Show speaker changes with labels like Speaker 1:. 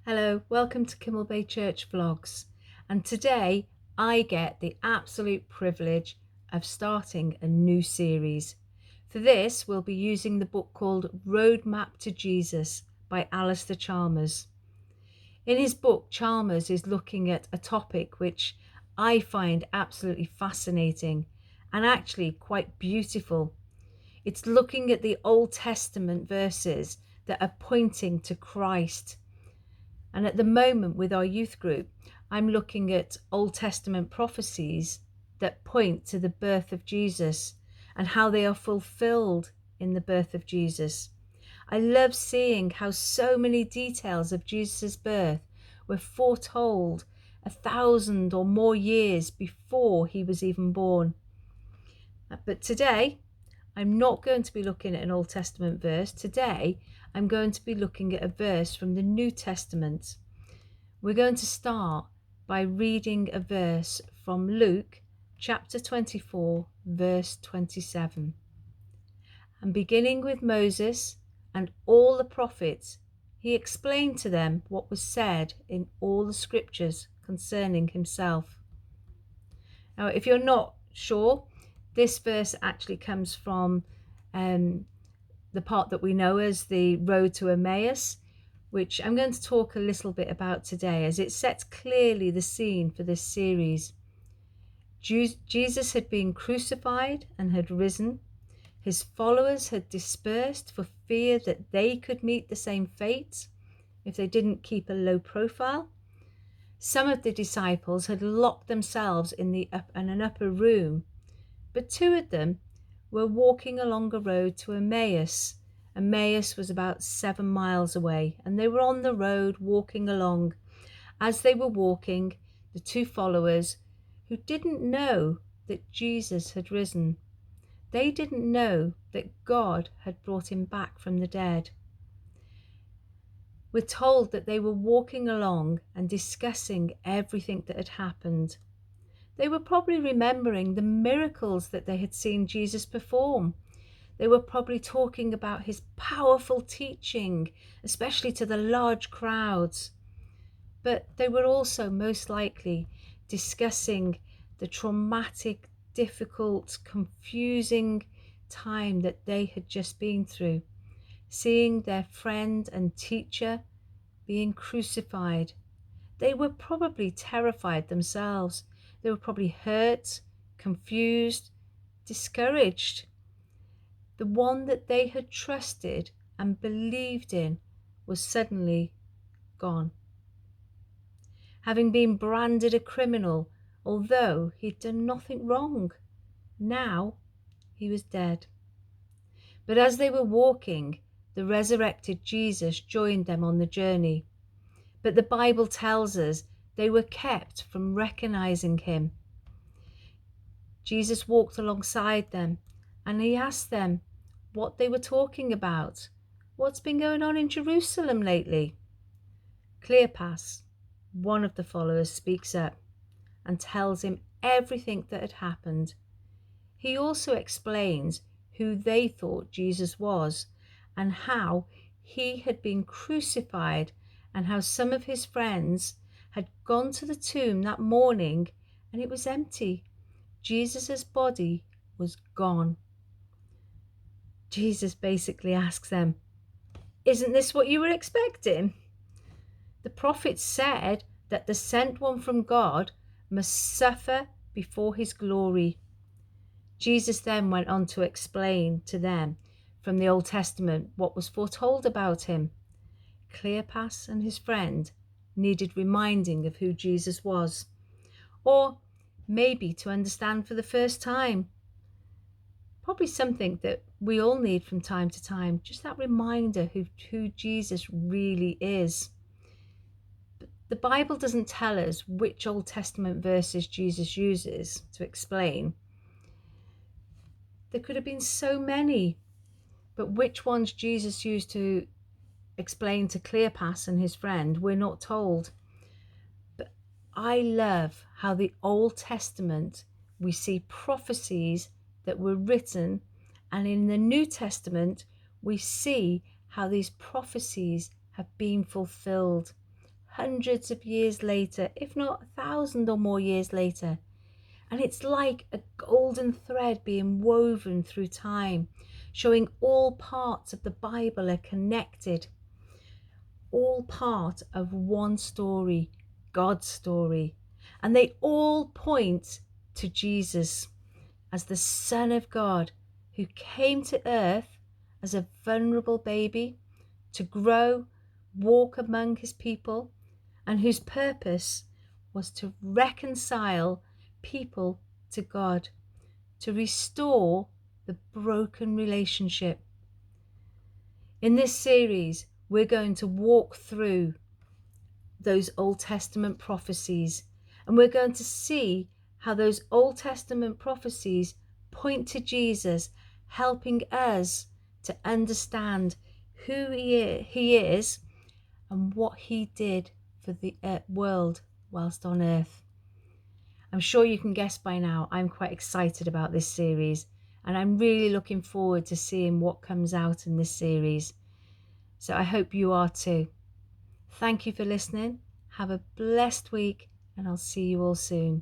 Speaker 1: Hello, welcome to Kimmel Bay Church Vlogs. And today I get the absolute privilege of starting a new series. For this, we'll be using the book called Roadmap to Jesus by Alistair Chalmers. In his book, Chalmers is looking at a topic which I find absolutely fascinating and actually quite beautiful. It's looking at the Old Testament verses that are pointing to Christ. And at the moment with our youth group, I'm looking at Old Testament prophecies that point to the birth of Jesus and how they are fulfilled in the birth of Jesus. I love seeing how so many details of Jesus' birth were foretold 1,000 or more years before he was even born. But today, I'm not going to be looking at an Old Testament verse. Today, I'm going to be looking at a verse from the New Testament. We're going to start by reading a verse from Luke chapter 24, verse 27. And beginning with Moses and all the prophets, he explained to them what was said in all the scriptures concerning himself. Now, if you're not sure, this verse actually comes from the part that we know as the road to Emmaus, which I'm going to talk a little bit about today, as it sets clearly the scene for this series. Jesus had been crucified and had risen. His followers had dispersed for fear that they could meet the same fate if they didn't keep a low profile. Some of the disciples had locked themselves in an upper room, but two of them were walking along a road to Emmaus. Emmaus was about 7 miles away, and they were on the road walking along. As they were walking, the two followers, who didn't know that Jesus had risen, they didn't know that God had brought him back from the dead. We're told that they were walking along and discussing everything that had happened. They were probably remembering the miracles that they had seen Jesus perform. They were probably talking about his powerful teaching, especially to the large crowds. But they were also most likely discussing the traumatic, difficult, confusing time that they had just been through, seeing their friend and teacher being crucified. They were probably terrified themselves. They were probably hurt, confused, discouraged. The one that they had trusted and believed in was suddenly gone. Having been branded a criminal, although he'd done nothing wrong, now he was dead. But as they were walking, the resurrected Jesus joined them on the journey. But the Bible tells us they were kept from recognizing him. Jesus walked alongside them and he asked them what they were talking about. What's been going on in Jerusalem lately? Cleopas, one of the followers, speaks up and tells him everything that had happened. He also explains who they thought Jesus was and how he had been crucified, and how some of his friends had gone to the tomb that morning and it was empty. Jesus' body was gone. Jesus basically asks them, "Isn't this what you were expecting?" The prophets said that the sent one from God must suffer before his glory. Jesus then went on to explain to them from the Old Testament what was foretold about him. Cleopas and his friend needed reminding of who Jesus was, or maybe to understand for the first time. Probably something that we all need from time to time, just that reminder who Jesus really is. But the Bible doesn't tell us which Old Testament verses Jesus uses to explain. There could have been so many, but which ones Jesus used to explain to Cleopas and his friend, we're not told. But I love how the Old Testament, we see prophecies that were written, and in the New Testament we see how these prophecies have been fulfilled. hundreds of years later, if not 1,000 or more years later. And it's like a golden thread being woven through time, showing all parts of the Bible are connected, all part of one story, God's story. And they all point to Jesus as the Son of God who came to earth as a vulnerable baby to grow, walk among his people, and whose purpose was to reconcile people to God, to restore the broken relationship. In this series, we're going to walk through those Old Testament prophecies, and we're going to see how those Old Testament prophecies point to Jesus, helping us to understand who he is and what he did for the world whilst on earth. I'm sure you can guess by now, I'm quite excited about this series, and I'm really looking forward to seeing what comes out in this series. So I hope you are too. Thank you for listening. Have a blessed week, and I'll see you all soon.